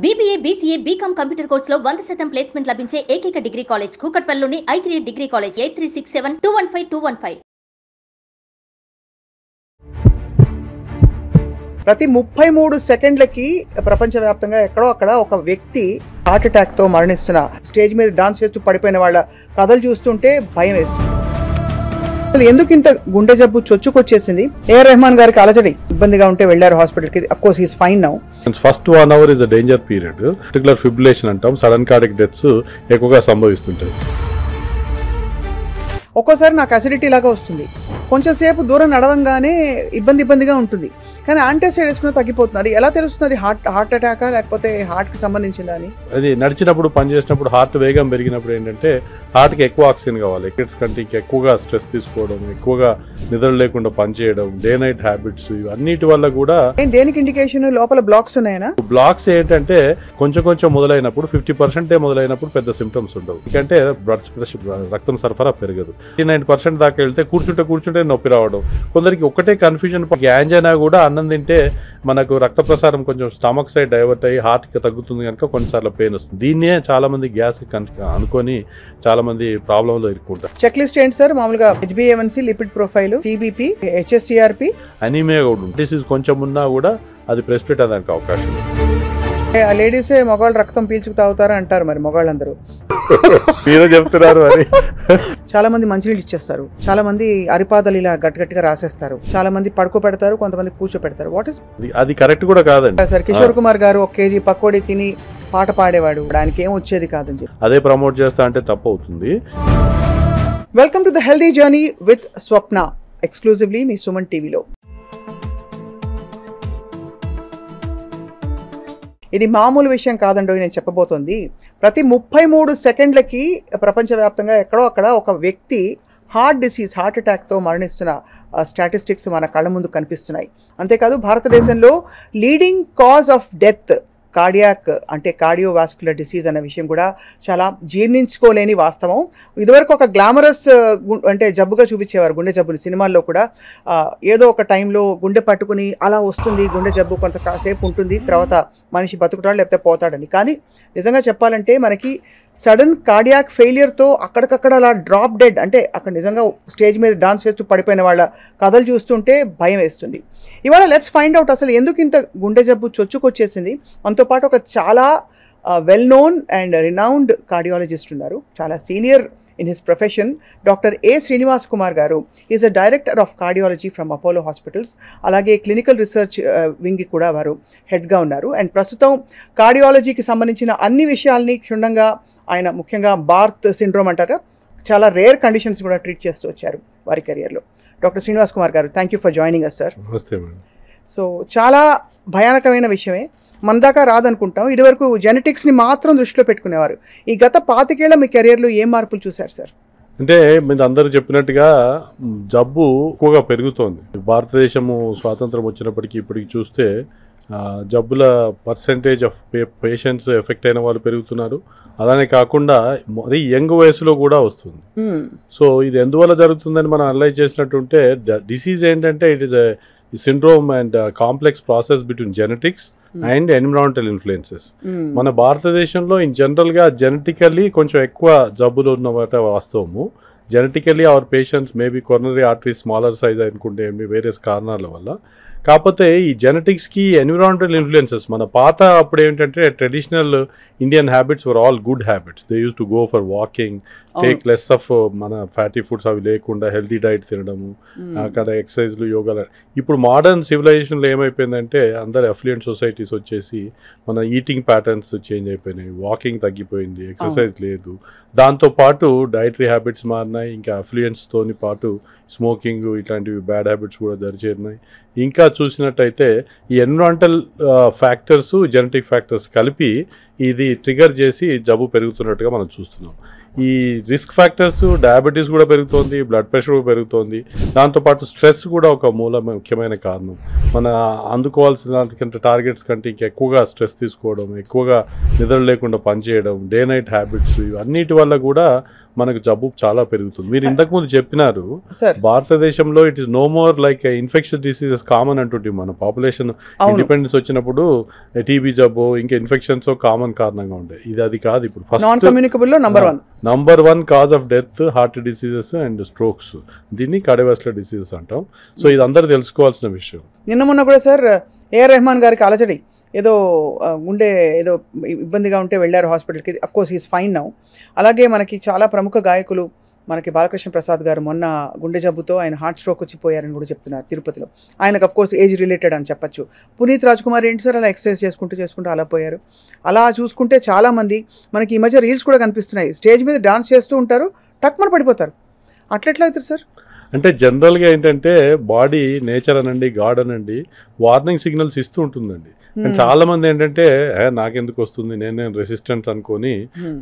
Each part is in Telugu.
BBA, BCA, BCom కంప్యూటర్ కోర్సులో 100% ప్లేస్మెంట్ లభించే ఏకైక డిగ్రీ కాలేజ్ కూకట్పల్లిలోని I3 డిగ్రీ కాలేజ్ 8367215215. ప్రతి 33 సెకండ్లకి ప్రపంచవ్యాప్తంగా ఎక్కడో అక్కడ ఒక వ్యక్తి హార్ట్ అటాక్తో మరణిస్తున్న, స్టేజ్ మీద డాన్స్ చేస్తూ పడిపోయిన వాళ్ళ కథలు చూస్తుంటే భయం వేస్తుంది. అసలు ఎందుకు ఇంత గుండె జబ్బు చొచ్చుకొచ్చేసింది? AR రెహమాన్ గారికి అలజడి, ఇబ్బందిగా ఉంటే వెళ్ళారు హాస్పిటల్కి. Of course he's fine now. First 1 hour is a danger period. Particular fibrillation అంటాం, సడన్ కార్డియక్ డెత్స్ ఎక్కువగా సంభవిస్తుంటాయి. ఒక్కోసారి నాకు అసిడిటీ లాగా వస్తుంది, కొంచెం సేపు దూరం నడవంగానే ఇబ్బందిగా ఉంటుంది, కానీ యాంటాసిడ్ వేసుకుని తగ్గిపోతున్నారు. ఎలా తెలుస్తుంది హార్ట్ అటాకా లేకపోతే హార్ట్కి సంబంధించిందా అని? అది నడిచినప్పుడు, పని చేసినప్పుడు హార్ట్ వేగం పెరిగినప్పుడు ఏంటంటే హార్ట్కి ఎక్కువ ఆక్సిజన్ కావాలి. కిడ్స్ కంటే ఎక్కువగా స్ట్రెస్ తీసుకోవడం, ఎక్కువగా నిద్ర లేకుండా పనిచేయడం, డే నైట్ హ్యాబిట్స్, ఇవన్నిటి వల్ల కూడా. దేనికి ఇండికేషన్? లోపల బ్లాక్స్ ఉన్నాయనా? బ్లాక్స్ ఏంటంటే కొంచెం మొదలైనప్పుడు 50% మొదలైనప్పుడు పెద్ద సిమ్టమ్స్ ఉండవు. ఎందుకంటే బ్లడ్ ప్రెషర్, రక్తం సరఫరా పెరగదు. 99% దాకా వెళ్తే కూర్చుంటే నొప్పి రావడం. కొందరికి ఒకటే కన్ఫ్యూజన్, యాంజైనా కూడా అన్నం తింటే మనకు రక్త ప్రసారం కొంచెం స్టమక్ సైడ్ డైవర్ట్ అయ్యి హార్ట్కి తగ్గుతుంది కనుక కొన్నిసార్లు పెయిన్ వస్తుంది. దీన్నే చాలా మంది గ్యాస్ అనుకొని చాలా మంది ప్రాబ్లంలో ఇరుక్కుంటారు. చెక్ లిస్ట్ ఏంటి సార్? మామూలుగా HbA1c, lipid profile, CBP, HSCRP, anaemia కూడా ఉంటుంది. డిసీజ్ కొంచెం ఉన్నా కూడా అది ప్రెసిపిటేట్ అవ్వడానికి అవకాశం ఉంది. లేడీసే మగవాళ్ళు రక్తం పీల్చుకు తాగుతారా అంటారు, మరి మగవాళ్ళందరూ మీరే చెప్తున్నారు. మరి చాలా మంది మంచినీళ్ళు ఇచ్చేస్తారు, చాలా మంది అరిపాదలు ఇలా గట్టిగా రాసేస్తారు, చాలా మంది పడుకోబెడతారు, కొంతమంది కూర్చోపెడతారు. వాట్ ఇస్ అది కరెక్ట్ కూడా కాదండి సార్. కిషోర్ కుమార్ గారు 1 kg పకోడీ తిని పాట పాడేవాడు, దానికి ఏం వచ్చేది కాదని చెప్పి అదే ప్రమోట్ చేస్తా అంటే తప్పు అవుతుంది. Welcome to the healthy journey with Swapna, exclusively మీ సుమన్ టీవీలో. ఇది మామూలు విషయం కాదండి నేను చెప్పబోతోంది. ప్రతి 33 సెకండ్లకి ప్రపంచవ్యాప్తంగా ఎక్కడో అక్కడ ఒక వ్యక్తి హార్ట్ అటాక్తో మరణిస్తున్న స్టాటిస్టిక్స్ మన కళ్ళ ముందు కనిపిస్తున్నాయి. అంతేకాదు భారతదేశంలో leading cause of death cardiac, అంటే కార్డియోవాస్కులర్ డిసీజ్ అనే విషయం కూడా చాలా జీర్ణించుకోలేని వాస్తవం. ఇదివరకు ఒక గ్లామరస్ అంటే జబ్బుగా చూపించేవారు గుండె జబ్బుని సినిమాల్లో కూడా. ఏదో ఒక టైంలో గుండె పట్టుకుని అలా వస్తుంది గుండె జబ్బు, కొంత కాసేపు ఉంటుంది, తర్వాత మనిషి బతుకుతాడు లేకపోతే పోతాడని. కానీ నిజంగా చెప్పాలంటే మనకి సడన్ కార్డియాక్ ఫెయిలియర్తో అక్కడికక్కడ అలా డ్రాప్ డెడ్, అంటే అక్కడ నిజంగా స్టేజ్ మీద డాన్స్ చేస్తూ పడిపోయిన వాళ్ళ కథలు చూస్తుంటే భయం వేస్తుంది. ఇవాళ లెట్స్ ఫైండ్ అవుట్ అసలు ఎందుకు ఇంత గుండె జబ్బు చొచ్చుకొచ్చేసింది. మనతో పాటు ఒక చాలా well known and renowned cardiologist ఉన్నారు, చాలా senior in his profession. Doctor A. Srinivas Kumar garu is a director of cardiology from Apollo hospitals, అలాగే క్లినికల్ రీసెర్చ్ వింగ్కి కూడా వారు హెడ్గా ఉన్నారు. అండ్ ప్రస్తుతం కార్డియాలజీకి సంబంధించిన అన్ని విషయాల్ని క్షుణ్ణంగా ఆయన, ముఖ్యంగా బార్త్ సిండ్రోమ్ అంటారా, చాలా రేర్ కండిషన్స్ కూడా ట్రీట్ చేస్తూ వచ్చారు వారి కెరియర్లో. డాక్టర్ శ్రీనివాస్ కుమార్ గారు, thank you for joining us sir. So చాలా భయానకమైన విషయమే, మన దాకా రాదనుకుంటాం. ఇదివరకు జెనెటిక్స్ని మాత్రం దృష్టిలో పెట్టుకునేవారు. ఈ గత 25 ఏళ్ల మీ కెరియర్లో ఏం మార్పులు చూశారు సార్? అంటే మీరు అందరూ చెప్పినట్టుగా జబ్బు ఎక్కువగా పెరుగుతోంది. భారతదేశము స్వాతంత్రం వచ్చినప్పటికీ ఇప్పటికి చూస్తే జబ్బుల పర్సెంటేజ్ ఆఫ్ పేషెంట్స్ ఎఫెక్ట్ అయిన వాళ్ళు పెరుగుతున్నారు. అలానే కాకుండా మరీ యంగ్ వయసులో కూడా వస్తుంది. సో ఇది ఎందువల్ల జరుగుతుందని మనం అనలైజ్ చేసినట్టుంటే, డిసీజ్ ఏంటంటే it is a syndrome and complex process between genetics and environmental influences. మన భారతదేశంలో ఇన్ జనరల్గా జెనెటికల్లీ కొంచెం ఎక్కువ జబ్బులు ఉన్నమాట వాస్తవము. Genetically our patients maybe coronary artery smaller size అనుకుంటే వేరియస్ కారణాల వల్ల. కాకపోతే ఈ జెనెటిక్స్కి ఎన్విరాన్మెంటల్ ఇన్ఫ్లుయెన్సెస్, మన పాత అప్పుడు ఏంటంటే traditional Indian habits were all good habits. They use to go for walking, take less of మన ఫ్యాటీ ఫుడ్స్ అవి లేకుండా హెల్తీ డైట్ తినడము, అక్కడ ఎక్సర్సైజ్లు, యోగాలు. ఇప్పుడు మోడర్న్ సివిలైజేషన్లో ఏమైపోయిందంటే అందరు అఫ్లుయెంట్ సొసైటీస్ వచ్చేసి మన ఈటింగ్ ప్యాటర్న్స్ చేంజ్ అయిపోయినాయి, వాకింగ్ తగ్గిపోయింది, ఎక్సర్సైజ్ లేదు. దాంతోపాటు డైటరీ హ్యాబిట్స్ మారినాయి, ఇంకా అఫ్లుయెంట్స్తోని పాటు స్మోకింగ్ ఇట్లాంటివి బ్యాడ్ హ్యాబిట్స్ కూడా దరిచేరినాయి. ఇంకా చూసినట్టయితే ఈ ఎన్విరాన్మెంటల్ ఫ్యాక్టర్స్, జెనెటిక్ ఫ్యాక్టర్స్ కలిపి ఇది ట్రిగర్ చేసి జబ్బు పెరుగుతున్నట్టుగా మనం చూస్తున్నాం. ఈ రిస్క్ ఫ్యాక్టర్స్, డయాబెటీస్ కూడా పెరుగుతోంది, బ్లడ్ ప్రెషర్ కూడా పెరుగుతోంది. దాంతోపాటు స్ట్రెస్ కూడా ఒక ముఖ్యమైన కారణం. మన అందుకోవాల్సిన దానికంటే టార్గెట్స్ కంటే ఇంకెక్కువగా స్ట్రెస్ తీసుకోవడం, ఎక్కువగా నిద్ర లేకుండా పనిచేయడం, డే నైట్ హ్యాబిట్స్, ఇవన్నిటి వల్ల కూడా మనకు జబ్బు చాలా పెరుగుతుంది. మీరు ఇంతకుముందు చెప్పినారు సార్ భారతదేశంలో it is no more like infection diseases common అంటుంటే మన పాపులేషన్ ఇండిపెండెన్స్ వచ్చినప్పుడు టీబీ జబ్బు ఇంకా ఇన్ఫెక్షన్స్ కామన్ కారణంగా ఉండే ఇది అది కాదు. ఇప్పుడు నాన్ ఫస్ట్ కమ్యూనికబుల్ లో number 1 cause of death heart diseases and strokes, దీన్ని కార్డియోవాస్కులర్ డిసీజెస్ అంటాం. సో ఇది అందరూ తెలుసుకోవాల్సిన విషయం. నిన్న మొన్న కూడా సార్ ఏఆర్ రెహమాన్ గారికి అలజడి, ఏదో గుండె ఏదో ఇబ్బందిగా ఉంటే వెళ్ళారు హాస్పిటల్కి. Of course is fine now. అలాగే మనకి చాలా ప్రముఖ గాయకులు మనకి బాలకృష్ణ ప్రసాద్ గారు మొన్న గుండె జబ్బుతో ఆయన హార్ట్ స్ట్రోక్ వచ్చి పోయారని కూడా చెప్తున్నారు తిరుపతిలో. ఆయనకు అఫ్ కోర్స్ ఏజ్ రిలేటెడ్ అని చెప్పచ్చు. పునీత్ రాజ్ కుమార్ ఏంటి సార్ అలా ఎక్సర్సైజ్ చేసుకుంటూ అలా పోయారు. అలా చూసుకుంటే చాలామంది మనకి ఈ మధ్య రీల్స్ కూడా కనిపిస్తున్నాయి, స్టేజ్ మీద డాన్స్ చేస్తూ ఉంటారు, టక్మని పడిపోతారు. అట్లెట్లా అవుతారు సార్? అంటే జనరల్గా ఏంటంటే బాడీ నేచర్ అనండి గాడ్ అనండి వార్నింగ్ సిగ్నల్స్ ఇస్తూ ఉంటుందండి. చాలా మంది ఏంటంటే నాకెందుకు వస్తుంది నేను రెసిస్టెంట్ అనుకొని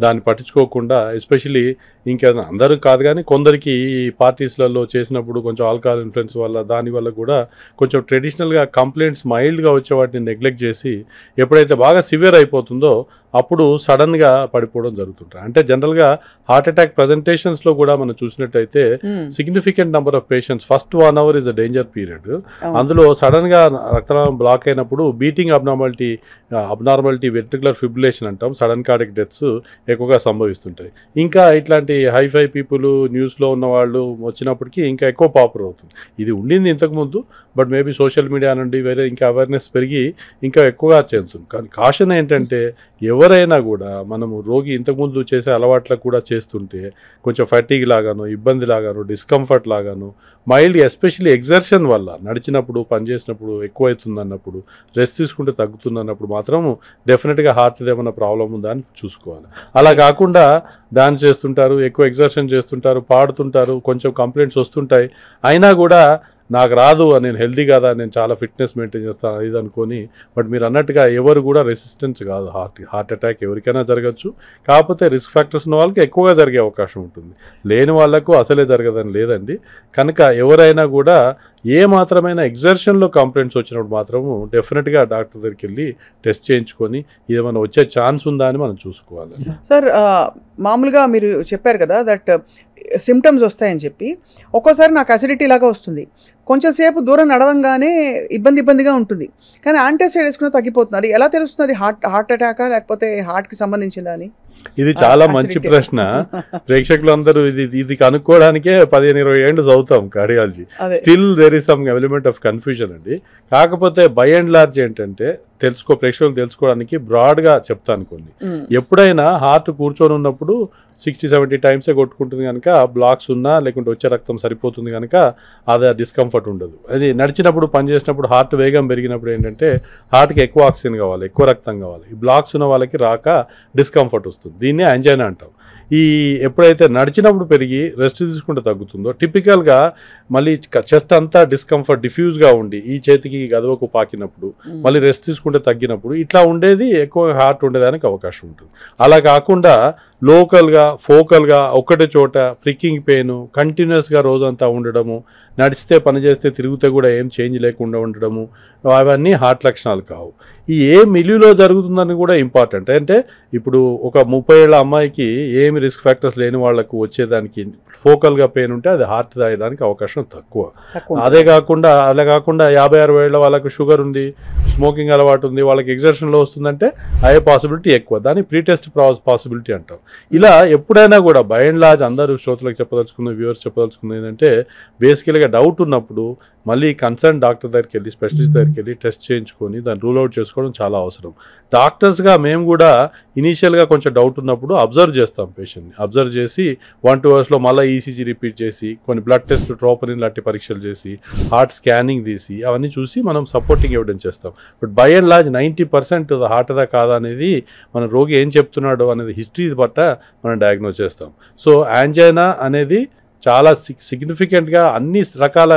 దాన్ని పట్టించుకోకుండా, ఎస్పెషలీ ఇంకా అందరూ కాదు కానీ కొందరికి ఈ పార్టీస్లలో చేసినప్పుడు కొంచెం ఆల్కహాల్ ఇన్ఫ్లుయెన్స్ వల్ల దానివల్ల కూడా కొంచెం ట్రెడిషనల్గా కంప్లైంట్స్ మైల్డ్గా వచ్చే వాటిని నెగ్లెక్ట్ చేసి ఎప్పుడైతే బాగా సివియర్ అయిపోతుందో అప్పుడు సడన్గా పడిపోవడం జరుగుతుంటారు. అంటే జనరల్గా హార్ట్ అటాక్ ప్రజెంటేషన్స్లో కూడా మనం చూసినట్టయితే significant number of patients first 1 hour is a danger period. అందులో సడన్గా రక్తనాళం బ్లాక్ అయినప్పుడు బీటింగ్ అబ్నార్మాలిటీ వెంట్రికులర్ ఫిబ్రిలేషన్ అంటాం, సడన్ కార్డియక్ డెత్స్ ఎక్కువగా సంభవిస్తుంటాయి. ఇంకా ఇట్లాంటి హైఫై పీపుల్ న్యూస్లో ఉన్న వాళ్ళు వచ్చినప్పటికీ ఇంకా ఎక్కువ పాపులర్ అవుతుంది. ఇది ఉండింది ఇంతకుముందు, బట్ మేబీ సోషల్ మీడియా నుండి వేరే ఇంకా అవేర్నెస్ పెరిగి ఇంకా ఎక్కువగా చెందుతుంది. కానీ కాషన్ ఏంటంటే ఎవరైనా కూడా మనము రోగి ఇంతకుముందు చేసే అలవాట్లకు కూడా చేస్తుంటే కొంచెం ఫటీగ్ లాగాను, ఇబ్బంది లాగాను, డిస్కంఫర్ట్ లాగాను, మైల్డ్ ఎస్పెషల్లీ ఎగ్జర్షన్ వల్ల నడిచినప్పుడు పనిచేసినప్పుడు ఎక్కువ అవుతుంది అన్నప్పుడు, రెస్ట్ తీసుకుంటే తగ్గుతుంది అన్నప్పుడు మాత్రం డెఫినెట్గా హార్ట్ ఏమైనా ప్రాబ్లం ఉందా అని చూసుకోవాలి. అలా కాకుండా డాన్స్ చేస్తుంటారు, ఎక్కువ ఎగ్జర్షన్ చేస్తుంటారు, పాడుతుంటారు, కొంచెం కంప్లైంట్స్ వస్తుంటాయి, అయినా కూడా నాకు రాదు, నేను హెల్దీ కదా, నేను చాలా ఫిట్నెస్ మెయింటైన్ చేస్తాను ఇది అనుకొని. బట్ మీరు అన్నట్టుగా ఎవరు కూడా రెసిస్టెన్స్ కాదు. హార్ట్ అటాక్ ఎవరికైనా జరగచ్చు, కాకపోతే రిస్క్ ఫ్యాక్టర్స్ ఉన్న వాళ్ళకి ఎక్కువగా జరిగే అవకాశం ఉంటుంది, లేని వాళ్ళకు అసలే జరగదని లేదండి. కనుక ఎవరైనా కూడా ఏ మాత్రమైనా ఎగ్జర్షన్లో కంప్లైంట్స్ వచ్చినప్పుడు మాత్రము డెఫినెట్గా డాక్టర్ దగ్గరికి వెళ్ళి టెస్ట్ చేయించుకొని ఏమైనా వచ్చే ఛాన్స్ ఉందా అని మనం చూసుకోవాలి. సార్ మామూలుగా మీరు చెప్పారు కదా దట్ సిమ్టమ్స్ వస్తాయని చెప్పి, ఒక్కోసారి నాకు అసిడిటీ లాగా వస్తుంది, కొంచెం సేపు దూరం నడవంగానే ఇబ్బందిగా ఉంటుంది, కానీ యాంటాసిడ్ వేసుకున్న తగ్గిపోతున్నారు. ఎలా తెలుస్తుంది హార్ట్ అటాకా లేకపోతే హార్ట్కి సంబంధించిందా అని? ఇది చాలా మంచి ప్రశ్న. ప్రేక్షకులు అందరూ ఇది కనుక్కోవడానికే 15-20 ఏళ్ళు చదువుతాం cardiology. Still there is some element of confusion అండి. కాకపోతే బై అండ్ లార్జ్ ఏంటంటే ప్రేక్షకులు తెలుసుకోవడానికి బ్రాడ్గా చెప్తాను కొన్ని. ఎప్పుడైనా హార్ట్ కూర్చొని ఉన్నప్పుడు 60-70 టైమ్సే కొట్టుకుంటుంది కనుక బ్లాక్స్ ఉన్నా లేకుంటే వచ్చే రక్తం సరిపోతుంది కనుక అదే డిస్కంఫర్ట్ ఉండదు. అది నడిచినప్పుడు పనిచేసినప్పుడు హార్ట్ వేగం పెరిగినప్పుడు ఏంటంటే హార్ట్కి ఎక్కువ ఆక్సిజన్ కావాలి, ఎక్కువ రక్తం కావాలి. ఈ బ్లాక్స్ ఉన్న వాళ్ళకి రాక డిస్కంఫర్ట్ వస్తుంది, దీన్ని యాంజైనా అంటాం. ఈ ఎప్పుడైతే నడిచినప్పుడు పెరిగి రెస్ట్ తీసుకుంటే తగ్గుతుందో టిపికల్గా మళ్ళీ చెస్ట్ అంతా డిస్కంఫర్ట్ డిఫ్యూజ్గా ఉండి ఈ చేతికి గదవకు పాకినప్పుడు మళ్ళీ రెస్ట్ తీసుకుంటే తగ్గినప్పుడు ఇట్లా ఉండేది ఎక్కువ హార్ట్ ఉండేదానికి అవకాశం ఉంటుంది. అలా కాకుండా లోకల్గా ఫోకల్గా ఒక్కటే చోట ప్రికింగ్ పెయిన్ కంటిన్యూస్గా రోజంతా ఉండడము, నడిచితే పని చేస్తే తిరిగితే కూడా ఏం చేంజ్ లేకుండా ఉండడము, అవన్నీ హార్ట్ లక్షణాలు కావు. ఈ ఏ మిల్యూలో జరుగుతుందని కూడా ఇంపార్టెంట్. అంటే ఇప్పుడు ఒక 30 ఏళ్ల అమ్మాయికి ఏమి రిస్క్ ఫ్యాక్టర్స్ లేని వాళ్లకు వచ్చేదానికి ఫోకల్గా పెయిన్ ఉంటే అది హార్ట్ దాయడానికి అవకాశం తక్కువ. అలా కాకుండా 50-60 ఏళ్ల వాళ్ళకు షుగర్ ఉంది, స్మోకింగ్ అలవాటు ఉంది, వాళ్ళకి ఎగ్జర్షన్లో వస్తుందంటే అయ్యే పాసిబిలిటీ ఎక్కువ, దాన్ని ప్రీ టెస్ట్ పాసిబిలిటీ అంటాం. ఇలా ఎప్పుడైనా కూడా బై అండ్ లార్జ్ అందరూ శ్రోతలకు చెప్పదలుచుకున్న వ్యూవర్స్ చెప్పదలుచుకున్నది ఏంటంటే బేసికల్గా డౌట్ ఉన్నప్పుడు మళ్ళీ కన్సర్న్ డాక్టర్ దగ్గరికి వెళ్ళి స్పెషలిస్ట్ దగ్గరికి వెళ్ళి టెస్ట్ చేయించుకొని దాన్ని రూల్ అవుట్ చేసుకోవడం చాలా అవసరం. డాక్టర్స్గా మేము కూడా ఇనీషియల్గా కొంచెం డౌట్ ఉన్నప్పుడు అబ్జర్వ్ చేస్తాం పేషెంట్ని. అబ్జర్వ్ చేసి 1-2 అవర్స్లో మళ్ళీ ఈసీజీ రిపీట్ చేసి కొన్ని బ్లడ్ టెస్ట్ ట్రోపనిన్ లాంటి పరీక్షలు చేసి హార్ట్ స్కానింగ్ తీసి అవన్నీ చూసి మనం సపోర్టింగ్ ఎవిడెన్స్ చేస్తాం. But by and large 90% heart అదా కాదా అనేది మన రోగి ఏం చెప్తున్నాడో అనేది హిస్టరీ బట్ట మనం డయాగ్నోస్ చేస్తాం. సో యాంజైనా అనేది చాలా సిగ్నిఫికెంట్గా అన్ని రకాల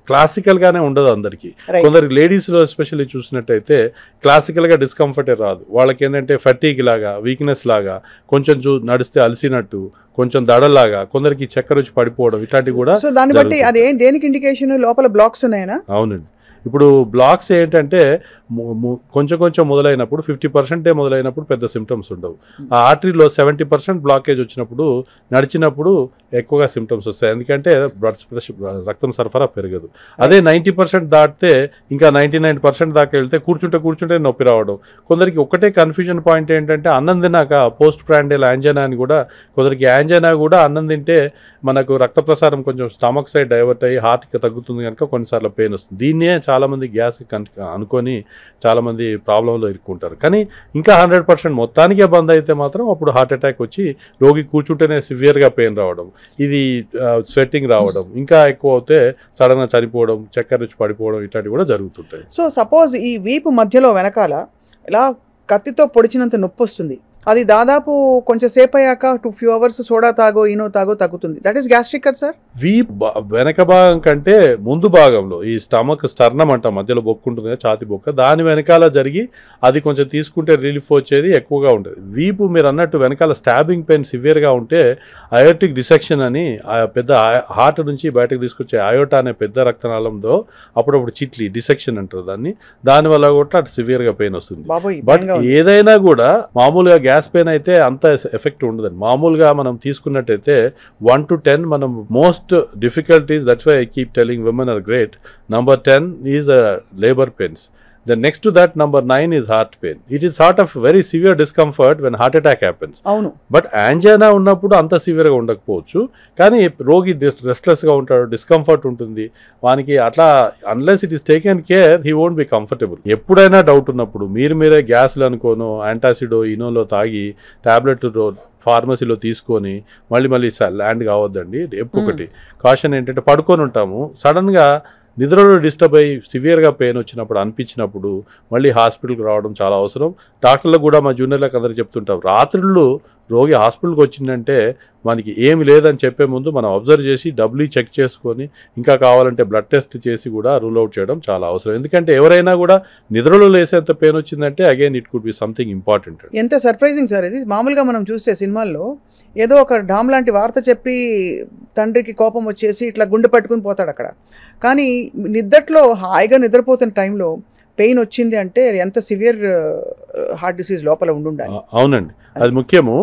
క్లాసికల్గానే ఉండదు అందరికీ. కొందరికి లేడీస్లో ఎస్పెషల్లీ చూసినట్టయితే క్లాసికల్గా డిస్కంఫర్టే రాదు, వాళ్ళకి ఏంటంటే ఫటీగ్ లాగా, వీక్నెస్ లాగా, కొంచెం నడిస్తే అలసినట్టు, కొంచెం దడలాగా, కొందరికి చక్కెర వచ్చి పడిపోవడం ఇట్లాంటివి కూడా. సో దాన్ని బట్టి అది దేనికి ఇండికేషన్ లోపల బ్లాక్స్ ఉన్నాయనా? అవునండి, ఇప్పుడు బ్లాక్స్ ఏంటంటే కొంచెం కొంచెం మొదలైనప్పుడు 50% మొదలైనప్పుడు పెద్ద సిమ్టమ్స్ ఉండవు. ఆ ఆర్టరీలో 70% బ్లాకేజ్ వచ్చినప్పుడు నడిచినప్పుడు ఎక్కువగా సిమ్టమ్స్ వస్తాయి. ఎందుకంటే రక్తం సరఫరా పెరగదు. అదే 90% దాటితే ఇంకా 99% దాకా వెళ్తే కూర్చుంటే నొప్పి రావడం. కొందరికి ఒకటే కన్ఫ్యూజన్ పాయింట్ ఏంటంటే అన్నం తిన్నాక పోస్ట్ ప్రాండియల్ యాంజైనా అని కూడా, కొందరికి యాంజైనా కూడా అన్నం తింటే మనకు రక్త ప్రసారం కొంచెం స్టమక్ సైడ్ డైవర్ట్ అయ్యి హార్ట్కి తగ్గుతుంది కనుక కొన్నిసార్లు పెయిన్ వస్తుంది. దీన్నే చాలామంది గ్యాస్ అనుకొని చాలామంది ప్రాబ్లంలో ఇరుక్కుంటారు. కానీ ఇంకా 100% మొత్తానికే బంద్ అయితే మాత్రం అప్పుడు హార్ట్ అటాక్ వచ్చి రోగి కూర్చుంటేనే సివియర్గా పెయిన్ రావడం, ఇది స్వెట్టింగ్ రావడం, ఇంకా ఎక్కువ అవుతే సడన్గా చనిపోవడం, చక్కెర రుచి పడిపోవడం ఇట్లాంటివి కూడా జరుగుతుంటాయి. సో సపోజ్ ఈ వీపు మధ్యలో వెనకాల ఇలా కత్తితో పొడిచినంత నొప్పి వస్తుంది, అది దాదాపు కొంచెం సేపు అయ్యాక 2 few hours సోడా తాగో ఈనో తాగో తగ్గుతుంది. దట్ ఈస్ గ్యాస్ట్రిక్ కదా సార్? వెనక భాగం కంటే ముందు భాగంలో ఈ స్టమక్ స్టర్నం అంట, మధ్యలో బొక్కు ఉంటుంది కదా, ఛాతి బొక్క, దాని వెనకాల జరిగి అది కొంచెం తీసుకుంటే రిలీఫ్ వచ్చేది ఎక్కువగా ఉంటుంది. వీపు మీరు అన్నట్టు వెనకాల స్టాబింగ్ పెయిన్ సివియర్గా ఉంటే అయోటిక్ డిసెక్షన్ అని పెద్ద హార్ట్ నుంచి బయటకు తీసుకొచ్చే అయోటా అనే పెద్ద రక్తనాళంలో అప్పుడప్పుడు చిట్లి డిసెక్షన్ అంటారు దాన్ని, దానివల్ల కూడా అటు సివియర్గా పెయిన్ వస్తుంది. బట్ ఏదైనా కూడా మామూలుగా గ్యాస్ పెయిన్ అయితే అంత ఎఫెక్ట్ ఉండదండి. మామూలుగా మనం తీసుకున్నట్టయితే 1 to 10 మనం most difficulties, that's why I keep telling women are great. Number 10 is labor pains. The next to that, number 9 is heart pain. It is sort of very severe discomfort when heart attack happens. అవును. బట్ యాంజైనా ఉన్నప్పుడు అంత సివియర్గా ఉండకపోవచ్చు, కానీ రోగి రెస్ట్లెస్గా ఉంటాడు, డిస్కంఫర్ట్ ఉంటుంది వానికి. అట్లా unless it is taken care he won't be comfortable. ఎప్పుడైనా డౌట్ ఉన్నప్పుడు మీరే గ్యాస్లు అనుకోను యాంటాసిడో ఇనోలో తాగి టాబ్లెట్ ఫార్మసీలో తీసుకొని మళ్ళీ ల్యాండ్ కావద్దండి. ఎప్పుడొకటి కాషన్ ఏంటంటే పడుకొని ఉంటాము, సడన్గా నిద్రలో డిస్టర్బ్ అయ్యి సివియర్గా పెయిన్ వచ్చినప్పుడు అనిపించినప్పుడు మళ్ళీ హాస్పిటల్కి రావడం చాలా అవసరం. డాక్టర్లకు కూడా మా జూనియర్లకు అందరూ చెప్తుంటాం, రాత్రుళ్ళు రోగి హాస్పిటల్కి వచ్చిందంటే మనకి ఏమి లేదని చెప్పే ముందు మనం అబ్జర్వ్ చేసి డబ్లీ చెక్ చేసుకొని ఇంకా కావాలంటే బ్లడ్ టెస్ట్ చేసి కూడా రూల్ అవుట్ చేయడం చాలా అవసరం. ఎందుకంటే ఎవరైనా కూడా నిద్రలో లేసేంత పెయిన్ వచ్చిందంటే again it could be something important. ఎంత సర్ప్రైజింగ్ సార్ ఇది. మామూలుగా మనం చూసే సినిమాల్లో ఏదో ఒక డామ్ లాంటి వార్త చెప్పి తండ్రికి కోపం వచ్చేసి ఇట్లా గుండె పట్టుకుని పోతాడు అక్కడ. కానీ నిద్దట్లో హాయిగా నిద్రపోతున్న టైంలో పెయిన్ వచ్చింది అంటే ఎంత సివియర్ హార్ట్ డిసీజ్ లోపల ఉండాలి. అవునండి, అది ముఖ్యము.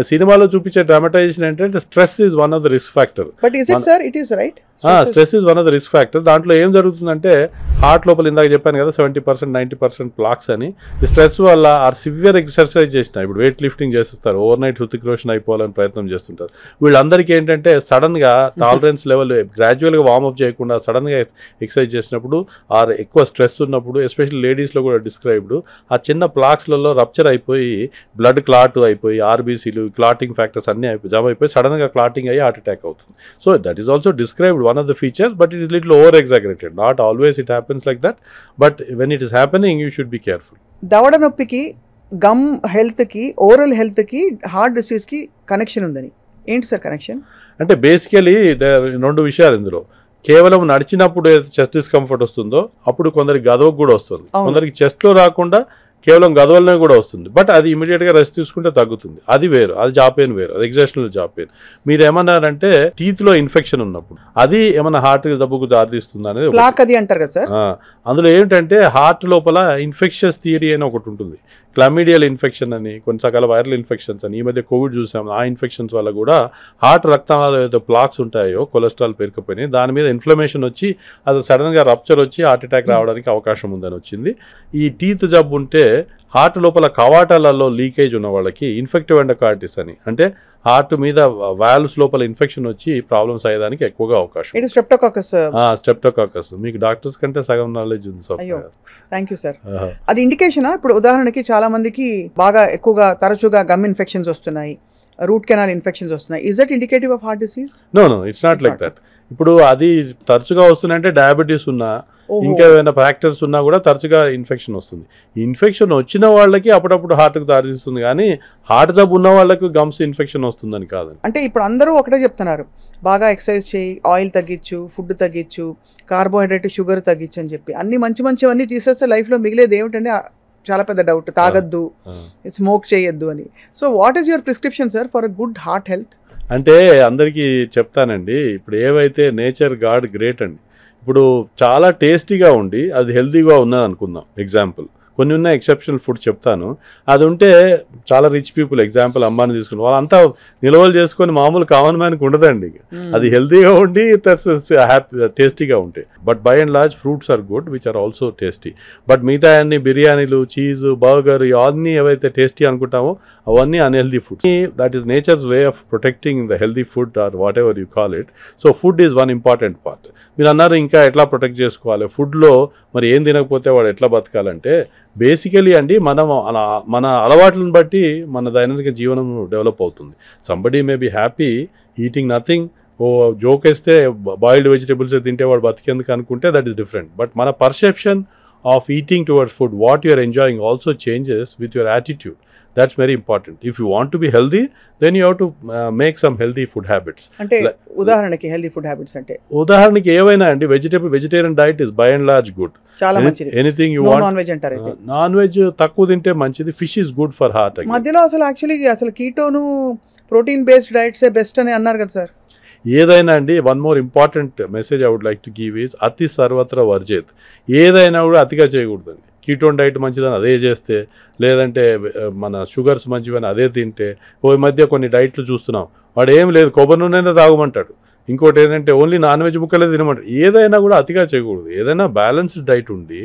సినిమాలో చూపించే డ్రామటైజేషన్ ఏంటంటే stress is one of the risk factor. But is it sir? It is right. Stress is one of the risk factor. దాంట్లో ఏం జరుగుతుందంటే హార్ట్ లోపల ఇందాక చెప్పాను కదా 70% 90% ప్లాక్స్ అని. ఈ స్ట్రెస్ వల్ల ఆర్ సివియర్ ఎక్సర్సైజ్ చేసిన, ఇప్పుడు వెయిట్ లిఫ్టింగ్ చేస్తారు, ఓవర్ నైట్ హృతిక్ రోషన్ అయిపోవాలని ప్రయత్నం చేస్తుంటారు. వీళ్ళందరికీ ఏంటంటే సడన్గా టాలరెన్స్ లెవెల్ గ్రాడ్యువల్గా వార్మప్ చేయకుండా సడన్గా ఎక్సర్సైజ్ చేసినప్పుడు ఆర్ ఎక్కువ స్ట్రెస్ ఉన్నప్పుడు, ఎస్పెషల్లీ లేడీస్లో కూడా డిస్క్రైబ్డ్, ఆ చిన్న ప్లాక్స్లలో రప్చర్ అయిపోయి బ్లడ్ క్లాట్ అయిపోయి ఆర్బీసీలు క్లాటింగ్ ఫ్యాక్టర్స్ అన్నీ జమ అయిపోయి సడన్గా క్లాటింగ్ అయ్యి హార్ట్ అటాక్ అవుతుంది. So that is also described one of the features, but it is little over exaggerated. Not always it happens like that, but when it is happening you should be careful. దవడ నొప్పికి, గమ్ హెల్త్కి, ఓరల్ హెల్త్కి, హార్ట్ డిసీజ్కి కనెక్షన్ ఉందని ఏంటి సార్ కనెక్షన్? అంటే బేసికలీ రెండు విషయాలు ఇందులో. కేవలం నడిచినప్పుడు చెస్ట్ డిస్కంఫర్ట్ వస్తుందో అప్పుడు కొందరికి గదవకు కూడా వస్తుంది, కొందరికి చెస్ట్లో రాకుండా కేవలం గదవలనే కూడా వస్తుంది. బట్ అది ఇమీడియట్గా రెస్ట్ తీసుకుంటే తగ్గుతుంది, అది వేరు. అది జా పెయిన్ వేరు, అది ఎగ్జాషనల్ జా పెయిన్. మీరు ఏమన్నారంటే టీత్లో ఇన్ఫెక్షన్ ఉన్నప్పుడు అది ఏమన్నా హార్ట్ జబ్బుకు దారితీస్తుంది అనేది ప్లాక్ అది అంటారు కదా సార్. అందులో ఏంటంటే హార్ట్ లోపల ఇన్ఫెక్షస్ థియరీ అని ఒకటి ఉంటుంది, క్లమిడియల్ ఇన్ఫెక్షన్ అని, కొన్ని రకాల వైరల్ ఇన్ఫెక్షన్స్ అని. ఈ మధ్య కోవిడ్ చూసాం, ఆ ఇన్ఫెక్షన్స్ వల్ల కూడా హార్ట్ రక్తనాళాలు ఏదైతే ప్లాక్స్ ఉంటాయో కొలెస్ట్రాల్ పేరుకుపోయినాయి, దాని మీద ఇన్ఫ్లమేషన్ వచ్చి అది సడన్గా రప్చర్ వచ్చి హార్ట్ అటాక్ రావడానికి అవకాశం ఉందని వచ్చింది. ఈ టీత్ జబ్బు ఉంటే హార్ట్ లోపల కవాటాలలో లీకేజ్ ఉన్న వాళ్ళకి ఇన్ఫెక్టివ్ ఎండోకార్డిటిస్ అని, అంటే హార్ట్ మీద వాల్వ్స్ లోపల ఇన్ఫెక్షన్ వచ్చి ప్రాబ్లమ్స్ అయ్యేదానికి ఎక్కువగా అవకాశం. స్ట్రెప్టోకాకస్ మీకు డాక్టర్స్ కంటే సగం నాలెడ్జ్ ఉంది సార్. Thank you sir. అది ఇండికేషనా? ఇప్పుడు ఉదాహరణకి చాలా మందికి బాగా ఎక్కువగా తరచుగా గమ్ ఇన్ఫెక్షన్స్ వస్తున్నాయి, రూట్ కెనాల్ ఇన్ఫెక్షన్స్ వస్తున్నాయి. Is that indicative of heart disease? No, it's not like that. ఇప్పుడు అది తరచుగా వస్తుందంటే డయాబెటీస్ ఉన్నా ఇంకా ఏమైనా ఫ్యాక్టర్స్ ఉన్నా కూడా తరచుగా ఇన్ఫెక్షన్ వస్తుంది. ఇన్ఫెక్షన్ వచ్చిన వాళ్ళకి అప్పుడప్పుడు హార్ట్కి దారితీస్తుంది, కానీ హార్ట్ జబ్బు ఉన్న వాళ్ళకి గమ్స్ ఇన్ఫెక్షన్ వస్తుందని కాదండి. అంటే ఇప్పుడు అందరూ ఒకటే చెప్తున్నారు, బాగా ఎక్సర్సైజ్ చేయి, ఆయిల్ తగ్గించు, ఫుడ్ తగ్గించు, కార్బోహైడ్రేట్ షుగర్ తగ్గించు అని చెప్పి అన్ని మంచివన్నీ తీసేస్తే లైఫ్లో మిగిలేది ఏమిటంటే చాలా పెద్ద డౌట్, తాగద్దు, స్మోక్ చేయొద్దు అని. So what is your prescription sir for a good heart health? అంటే అందరికీ చెప్తానండి, ఇప్పుడు ఏవైతే నేచర్ గాడ్ గ్రేట్ అండి. ఇప్పుడు చాలా టేస్టీగా ఉండి అది హెల్తీగా ఉన్నది అనుకుందాం ఎగ్జాంపుల్. కొన్ని ఉన్న ఎక్సెప్షనల్ ఫుడ్ చెప్తాను. అది ఉంటే చాలా రిచ్ పీపుల్ ఎగ్జాంపుల్ అమ్మాని తీసుకుని వాళ్ళంతా నిల్వలు చేసుకొని మామూలు కామన్ మ్యాన్కి ఉండదండి. అది హెల్తీగా ఉండి హ్యాపీ టేస్టీగా ఉంటాయి. But by and large fruits are good which are also tasty. But మిగతా అన్ని బిర్యానీలు, చీజ్, బర్గర్ ఇవన్నీ ఏవైతే టేస్టీ అనుకుంటామో అవన్నీ unhealthy foods. That is nature's way of protecting the healthy food or whatever you call it. So food is one important part. మీరు అన్నారు ఇంకా ఎట్లా ప్రొటెక్ట్ చేసుకోవాలి ఫుడ్లో, మరి ఏం తినకపోతే వాడు ఎట్లా బతకాలంటే బేసికలీ అండి మన అలవాట్లను బట్టి మన దైనందిక జీవనం డెవలప్ అవుతుంది. Somebody may be happy eating nothing, ఓ జోక్ వేస్తే బాయిల్డ్ వెజిటేబుల్స్ తింటే వాడు బతికేందుకు అనుకుంటే దట్ ఈస్ డిఫరెంట్. బట్ మన perception of eating towards food, what you are enjoying also changes with your attitude. That's very important. If you want to be healthy, then you have to make some healthy food habits. అంటే ఉదాహరణకి హెల్దీ ఫుడ్ హ్యాబిట్స్ అంటే ఉదాహరణకి ఏవైనా అండి vegetarian diet is by and large good. చాలా మంచిది. Anything you want. Non veg అంటారు అయితే నాన్ వెజ్ తక్కువ తింటే మంచిది. Fish is good for heart. మధ్యలో అసలు కీటోను ప్రోటీన్ బేస్డ్ డైట్స్ బెస్ట్ అని అన్నారు కదా సార్. ఏదైనా అండి one more important message I would like to give is అతి సర్వత్ర వర్జేత్. ఏదైనా కూడా అతిగా చేయకూడదండి. కీటోన్ డైట్ మంచిదని అదే చేస్తే, లేదంటే మన షుగర్స్ మంచివని అదే తింటే, ఓ మధ్య కొన్ని డైట్లు చూస్తున్నాం వాడు ఏం లేదు కొబ్బరి నూనె తాగమంటాడు, ఇంకోటి ఏంటంటే ఓన్లీ నాన్ వెజ్ ముక్కలే తినమంటారు. ఏదైనా కూడా అతిగా చేయకూడదు. ఏదైనా బ్యాలెన్స్డ్ డైట్ ఉండి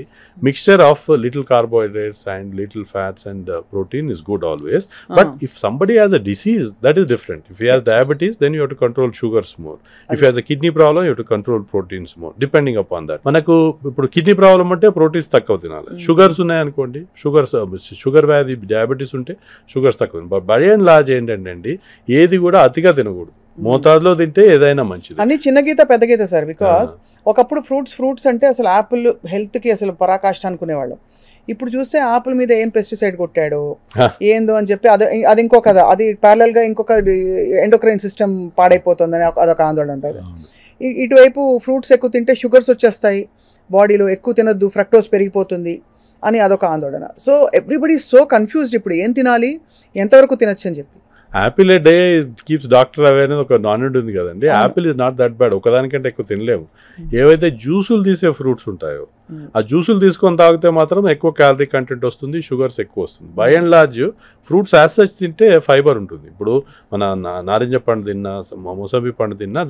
mixture of little carbohydrates and little fats and protein is good always. But if somebody has a disease that is different. If he has diabetes then you have to control sugars more. If he has a kidney problem you have to control proteins more depending upon that. మనకు ఇప్పుడు కిడ్నీ ప్రాబ్లం అంటే ప్రోటీన్స్ తక్కువ తినాలి. షుగర్స్ ఉన్నాయనుకోండి, షుగర్ వ్యాధి డయాబెటీస్ ఉంటే షుగర్స్ తక్కువ. బట్ బై అండ్ లార్జ్ ఏంటంటే అండి ఏది కూడా అతిగా తినకూడదు. మోతాదులో తింటే ఏదైనా మంచిది. అన్ని చిన్న గీత పెద్ద గీత సార్. బికాస్ ఒకప్పుడు ఫ్రూట్స్ అంటే అసలు యాపిల్ హెల్త్కి అసలు పరాకాష్ట అనుకునేవాళ్ళం. ఇప్పుడు చూస్తే ఆపిల్ మీద ఏం పెస్టిసైడ్ కొట్టాడు ఏందో అని చెప్పి అది ఇంకొక కథ. అది ప్యారలల్గా ఇంకొక ఎండోక్రైన్ సిస్టమ్ పాడైపోతుందని అదొక ఆందోళన ఉంటుంది. ఇటువైపు ఫ్రూట్స్ ఎక్కువ తింటే షుగర్స్ వచ్చేస్తాయి బాడీలో, ఎక్కువ తినొద్దు ఫ్రక్టోస్ పెరిగిపోతుంది అని అదొక ఆందోళన. సో ఎవ్రీబడి సో కన్ఫ్యూజ్డ్ ఇప్పుడు ఏం తినాలి ఎంతవరకు తినొచ్చు అని చెప్పి. Apple a day keeps doctor away అనేది ఒక నానుడి ఉంది కదండి. Apple is not that bad. ఒకదానికంటే ఎక్కువ తినలేము. ఏవైతే జ్యూసులు తీసే ఫ్రూట్స్ ఉంటాయో ఆ జ్యూసులు తీసుకొని తాగితే మాత్రం ఎక్కువ క్యాలరీ కంటెంట్ వస్తుంది, షుగర్స్ ఎక్కువ వస్తుంది. By and large fruits as such తింటే ఫైబర్ ఉంటుంది. ఇప్పుడు మన నారింజ పండు తిన్నా, మోసంబి పండు తిన్నా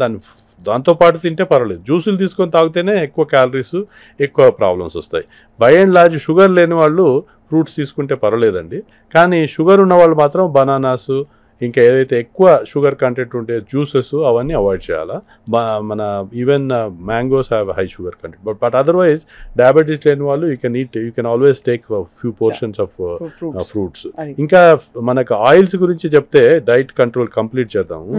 దాంతోపాటు తింటే పర్వాలేదు. జ్యూసులు తీసుకొని తాగితేనే ఎక్కువ క్యాలరీస్, ఎక్కువ ప్రాబ్లమ్స్ వస్తాయి. బై అండ్ లార్జ్ షుగర్ లేని వాళ్ళు ఫ్రూట్స్ తీసుకుంటే పర్వాలేదండి. కానీ షుగర్ ఉన్న వాళ్ళు మాత్రం బనానాస్, ఇంకా ఏదైతే ఎక్కువ షుగర్ కంటెంట్ ఉంటే జ్యూసెస్ అవన్నీ అవాయిడ్ చేయాలా. మన even mangoes have high sugar content. But otherwise diabetes లేని వాళ్ళు you can always take few portions of fruits. ఇంకా మనకు ఆయిల్స్ గురించి చెప్తే డైట్ కంట్రోల్ కంప్లీట్ చేద్దాము.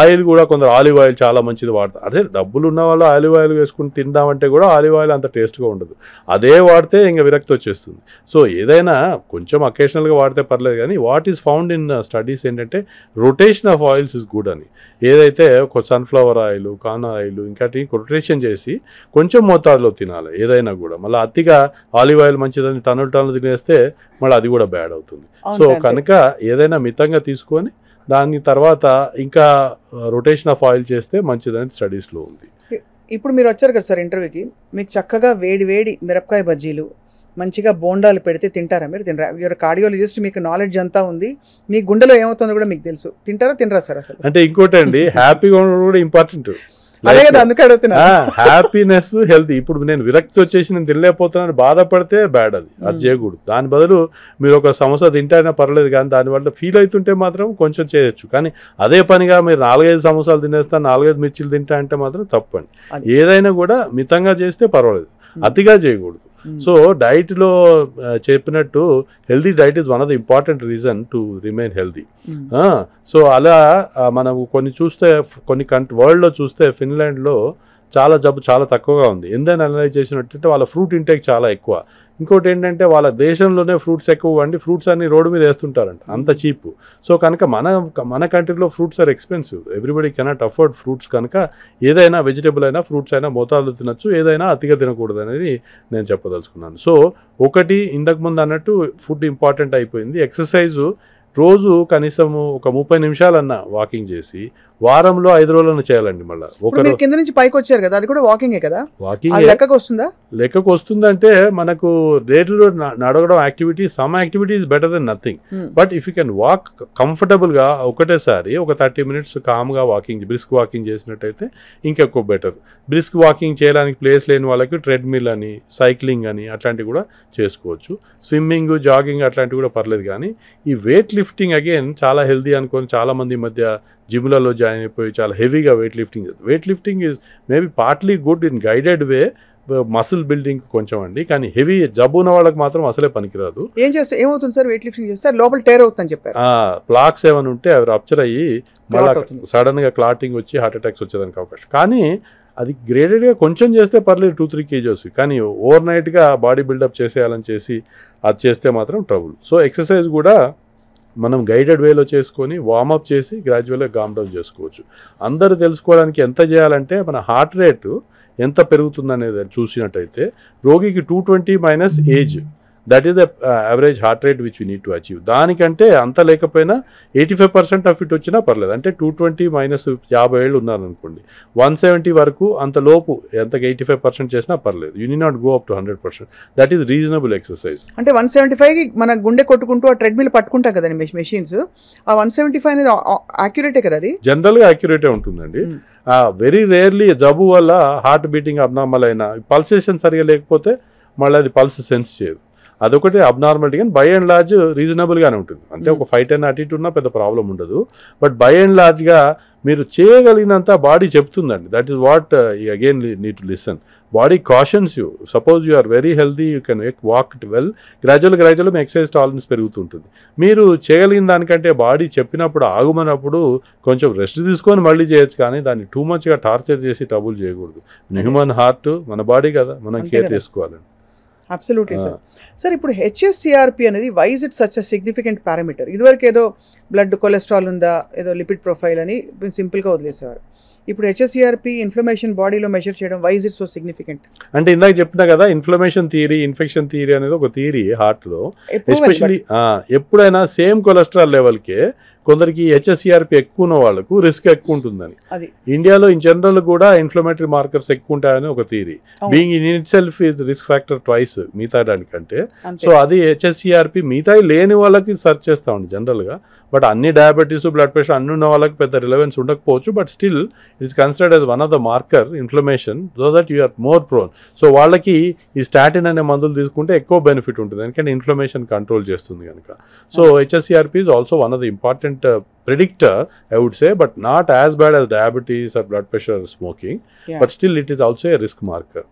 ఆయిల్ కూడా కొందరు ఆలివ్ ఆయిల్ చాలా మంచిది వాడతారు. అదే డబ్బులు ఉన్న వాళ్ళు ఆలివ్ ఆయిల్ వేసుకుని తిందామంటే కూడా ఆలివ్ ఆయిల్ అంత టేస్ట్గా ఉండదు. అదే వాడితే ఇంకా విరక్తి వచ్చేస్తుంది. సో ఏదైనా కొంచెం అకేషనల్గా వాడితే పర్లేదు. కానీ what is found in studies ఏంటంటే rotation of oils is good అని. ఏదైతే ఒక సన్ఫ్లవర్ ఆయిల్, కాన్ ఆయిల్ ఇంకా రొటేషన్ చేసి కొంచెం మోతాదులో తినాలి ఏదైనా కూడా. మళ్ళీ అతిగా ఆలివ్ ఆయిల్ మంచిదని టన్నులు తినేస్తే మళ్ళీ అది కూడా బ్యాడ్ అవుతుంది. సో కనుక ఏదైనా మితంగా తీసుకొని దాని తర్వాత ఇంకా రొటేషన్ ఆఫ్ ఆయిల్ చేస్తే మంచిదని స్టడీస్లో ఉంది. ఇప్పుడు మీరు వచ్చారు కదా సార్ ఇంటర్వ్యూకి, మీకు చక్కగా వేడి మిరపకాయ బజ్జీలు మంచిగా బోండాలు పెడితే తింటారా? మీరు తినరా? యూఆర్ కార్డియాలజిస్ట్, మీకు నాలెడ్జ్ అంతా ఉంది, మీ గుండెలో ఏమవుతుందో కూడా మీకు తెలుసు. తినరా సార్? అసలు అంటే ఇంకోటి అండి హ్యాపీగా ఉండడం కూడా ఇంపార్టెంట్. అదే కదా అందుకే అడుగుతున్నా. Happiness, health. ఇప్పుడు నేను విరక్తి వచ్చేసి నేను తినలేకపోతున్నాను బాధపడితే బ్యాడ్, అది చేయకూడదు. దాని బదులు మీరు ఒక సమోసా తింటైనా పర్లేదు, కానీ దానివల్ల ఫీల్ అవుతుంటే మాత్రం కొంచెం చేయొచ్చు. కానీ అదే పనిగా మీరు 4-5 సమోసాలు తినేస్తా, 4-5 మిర్చిలు తింటా అంటే మాత్రం తప్పండి. ఏదైనా కూడా మితంగా చేస్తే పర్వాలేదు, అతిగా చేయకూడదు. సో డైట్లో చెప్పినట్టు healthy diet is one of the important reason to remain healthy. So అలా మనం కొన్ని వరల్డ్లో చూస్తే ఫిన్లాండ్లో జబ్బు చాలా తక్కువగా ఉంది. ఎందుకని అనలైజ్ చేసినట్టు వాళ్ళ ఫ్రూట్ ఇంటేక్ చాలా ఎక్కువ. ఇంకోటి ఏంటంటే వాళ్ళ దేశంలోనే ఫ్రూట్స్ ఎక్కువ వండి ఫ్రూట్స్ అన్ని రోడ్డు మీద వేస్తుంటారంట, అంత చీప్. సో కనుక మన కంట్రీలో fruits are expensive, everybody cannot afford fruits. కనుక ఏదైనా వెజిటబుల్ అయినా ఫ్రూట్స్ అయినా మోతాదులో తినచ్చు, ఏదైనా అతిగా తినకూడదు అనేది నేను చెప్పదలుచుకున్నాను. సో ఒకటి ఇంతకుముందు అన్నట్టు ఫుడ్ ఇంపార్టెంట్ అయిపోయింది. ఎక్సర్సైజు రోజు కనీసం ఒక 30 నిమిషాలన్నా వాకింగ్ చేసి వారంలో 5 రోజులను చేయాలండి. మళ్ళీ మీరు కింద నుంచి పైకి వచ్చారు కదా, అది కూడా వాకింగే కదా, వాకింగ్ లెక్కకు వస్తుందా? లెక్కకు వస్తుందంటే మనకు రేటు నడవడం activity, some activity is better than nothing. But if you can walk కంఫర్టబుల్గా ఒకటేసారి ఒక 30 minutes కామ్గా వాకింగ్, బ్రిస్క్ వాకింగ్ చేసినట్టయితే ఇంకెక్కువ బెటర్. బ్రిస్క్ వాకింగ్ చేయడానికి ప్లేస్ లేని వాళ్ళకి ట్రెడ్మిల్ అని, సైక్లింగ్ అని అట్లాంటివి కూడా చేసుకోవచ్చు. స్విమ్మింగ్, జాగింగ్ అట్లాంటివి కూడా పర్లేదు. కానీ ఈ వెయిట్ లిఫ్టింగ్ అగైన్ చాలా హెల్దీ అనుకొని చాలామంది ఈ మధ్య జిమ్లలో జాయిన్ అయిపోయి చాలా హెవీగా weight lifting is maybe partly good in guided way, muscle building కొంచెం అండి. కానీ హెవీ జబ్బు ఉన్న వాళ్ళకి మాత్రం అసలే పనికిరాదు. ఏమవుతుంది సార్ వెయిట్ లిఫ్టింగ్ చేస్తే? లోపల టేర్ అవుతుందని చెప్పారు. ప్లాక్స్ ఏమైనా ఉంటే అవి రప్చర్ అయ్యి మళ్ళీ సడన్గా క్లాటింగ్ వచ్చి హార్ట్ అటాక్స్ వచ్చేదానికి అవకాశం. కానీ అది గ్రేడెడ్గా కొంచెం చేస్తే పర్లేదు, 2-3 kgs. కానీ ఓవర్ నైట్గా బాడీ బిల్డప్ చేసేయాలని చేసి అది చేస్తే మాత్రం ట్రబుల్. సో ఎక్సర్సైజ్ కూడా మనం గైడెడ్ వేలో చేసుకొని వార్మప్ చేసి గ్రాడ్యువల్గా కామ్ డౌన్ చేసుకోవచ్చు. అందరూ తెలుసుకోవడానికి ఎంత చేయాలంటే మన హార్ట్ రేటు ఎంత పెరుగుతుందనేది చూసినట్టయితే రోగికి 220 minus age, that is the average heart rate which we need to achieve. దానికంటే అంత లేకపోయినా 85% ఆఫ్ ఇట్ వచ్చినా పర్లేదు. అంటే 220 మైనస్ 50 ఏళ్ళు ఉన్నారనుకోండి, 170 వరకు అంత లోపు ఎంతగా 85% చేసినా పర్లేదు. You need not go up to 100%. That is reasonable exercise. అంటే 175కి మన గుండె కొట్టుకుంటూ ఆ ట్రెడ్మిల్ పట్టుకుంటాం కదండి మెషిన్స్, ఆ 175 అనేది యాక్యురేటే కదా? అది జనరల్గా యాక్యురేటే ఉంటుందండి. వెరీ రేర్లీ జబ్బు వల్ల హార్ట్ బీటింగ్ అబ్నార్మల్ అయినా, పల్సేషన్ సరిగా లేకపోతే మళ్ళీ అది పల్స్ సెన్స్ చేయదు, అదొకటి అబ్నార్మాలిటీ. కానీ బై అండ్ లార్జ్ రీజనబుల్గానే ఉంటుంది. అంటే ఒక 5-10 అటు ఇటు ఉన్నా పెద్ద ప్రాబ్లం ఉండదు. బట్ బై అండ్ లార్జ్గా మీరు చేయగలిగినంత బాడీ చెప్తుందండి. That is what again need to listen. Body cautions you. Suppose you are very healthy, you can walk it well, గ్రాడ్యువల్గా మీ ఎక్సర్సైజ్ టాలరెన్స్ పెరుగుతుంటుంది. మీరు చేయగలిగిన దానికంటే బాడీ చెప్పినప్పుడు ఆగుమన్నప్పుడు కొంచెం రెస్ట్ తీసుకొని మళ్ళీ చేయొచ్చు. కానీ దాన్ని టూ మచ్గా టార్చర్ చేసి ట్రబుల్ చేయకూడదు. హ్యూమన్ హార్ట్ మన బాడీ కదా, మనం కేర్ చేసుకోవాలండి. Absolutely sir. సార్ ఇప్పుడు హెచ్ఎస్సిఆర్పి అనేది why is it such a significant parameter? ఇదివరకు ఏదో బ్లడ్ కొలెస్ట్రాల్ ఉందా, ఏదో లిపిడ్ ప్రొఫైల్ అని సింపుల్గా వదిలేసేవారు. ఇప్పుడు హెచ్ఎస్సిఆర్పి ఇన్ఫ్లమేషన్ బాడీలో మెజర్ చేయడం, why is it so significant? అంటే ఇందాక చెప్పినా కదా, ఇన్ఫ్లమేషన్ థియరీ, ఇన్ఫెక్షన్ థియరీ అనేది ఒక థియరీ హార్ట్లో. ఎస్పెషల్లీ ఎప్పుడైనా సేమ్ కొలెస్ట్రాల్ లెవెల్కే కొందరికి హెచ్ఎస్సిఆర్పి ఎక్కువ ఉన్న వాళ్ళకు రిస్క్ ఎక్కువ ఉంటుందని. ఇండియాలో ఇన్ జనరల్ కూడా ఇన్ఫ్లమేటరీ మార్కర్స్ ఎక్కువ ఉంటాయని ఒక theory. Being in it self is risk factor twice మిగతా దానికంటే. సో అది హెచ్ఎస్సిఆర్పి మిగతా లేని వాళ్ళకి సర్చ్ చేస్తామండి జనరల్గా. బట్ అన్ని డయాబెటీస్, బ్లడ్ ప్రెషర్ అన్ని ఉన్న వాళ్ళకి పెద్ద రిలవెన్స్ ఉండకపోవచ్చు. But still it is considered as one of the marker inflammation, so that you are more prone. So వాళ్ళకి ఈ స్టాటిన్ అనే మందులు తీసుకుంటే ఎక్కువ బెనిఫిట్ ఉంటుంది, ఎందుకంటే ఇన్ఫ్లమేషన్ కంట్రోల్ చేస్తుంది కనుక. So HSCRP is also one of the important predictor, I would say, but not as bad as diabetes or blood pressure or smoking. But still it is also a risk marker.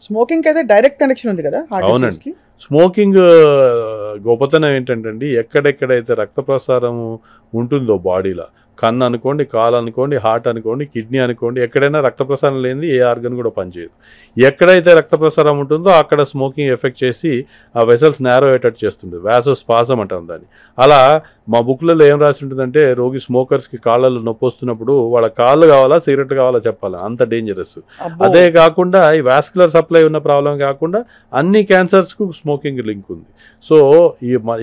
Smoking అయితే డైరెక్ట్ కనెక్షన్ ఉంది కదా హార్ట్ డిసీజ్ కి. స్మోకింగ్ గొప్పతనం ఏంటంటే ఎక్కడెక్కడైతే రక్త ప్రసారం ఉంటుందో బాడీలో, కన్ను అనుకోండి, కాలు అనుకోండి, హార్ట్ అనుకోండి, కిడ్నీ అనుకోండి, ఎక్కడైనా రక్త ప్రసారం లేనిది ఏ ఆర్గన్ కూడా పనిచేయదు. ఎక్కడైతే రక్త ప్రసారం ఉంటుందో అక్కడ స్మోకింగ్ ఎఫెక్ట్ చేసి ఆ వెసల్స్ నేరో అయ్యేటట్టు చేస్తుంది. వాసోస్పాజం అంటాం దాన్ని. అలా మా బుక్లలో ఏం రాసి ఉంటుందంటే రోగి స్మోకర్స్కి కాళ్ళలో నొప్పి వస్తున్నప్పుడు వాళ్ళ కాళ్ళు కావాలా సిగరెట్ కావాలా చెప్పాలి, అంత డేంజరస్. అదే కాకుండా ఈ వాస్కులర్ సప్లై ఉన్న ప్రాబ్లం కాకుండా అన్ని క్యాన్సర్స్కు స్మోకింగ్ లింక్ ఉంది. So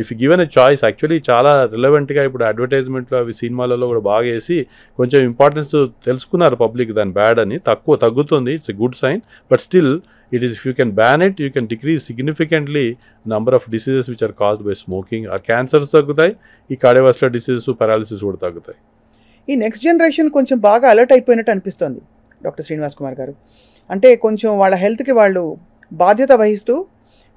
if given a choice, actually చాలా రిలవెంట్గా ఇప్పుడు అడ్వర్టైజ్మెంట్లో అవి సినిమాలలో కూడా బాగా వేసి కొంచెం ఇంపార్టెన్స్ తెలుసుకున్నారు పబ్లిక్ దాని బ్యాడ్ అని. తగ్గుతుంది, it's a good sign. But still it is, if you can ban it, you can decrease significantly number of diseases which are caused by smoking. Or cancers తగ్గుతాయి, ఈ కార్డియోవాస్కులర్ డిసీజెస్, పారాలిసిస్ కూడా తగ్గుతాయి. ఈ నెక్స్ట్ జనరేషన్ కొంచెం బాగా అలర్ట్ అయిపోయినట్టు అనిపిస్తుంది డాక్టర్ శ్రీనివాస్ కుమార్ గారు. అంటే కొంచెం వాళ్ళ హెల్త్కి వాళ్ళు బాధ్యత వహిస్తూ,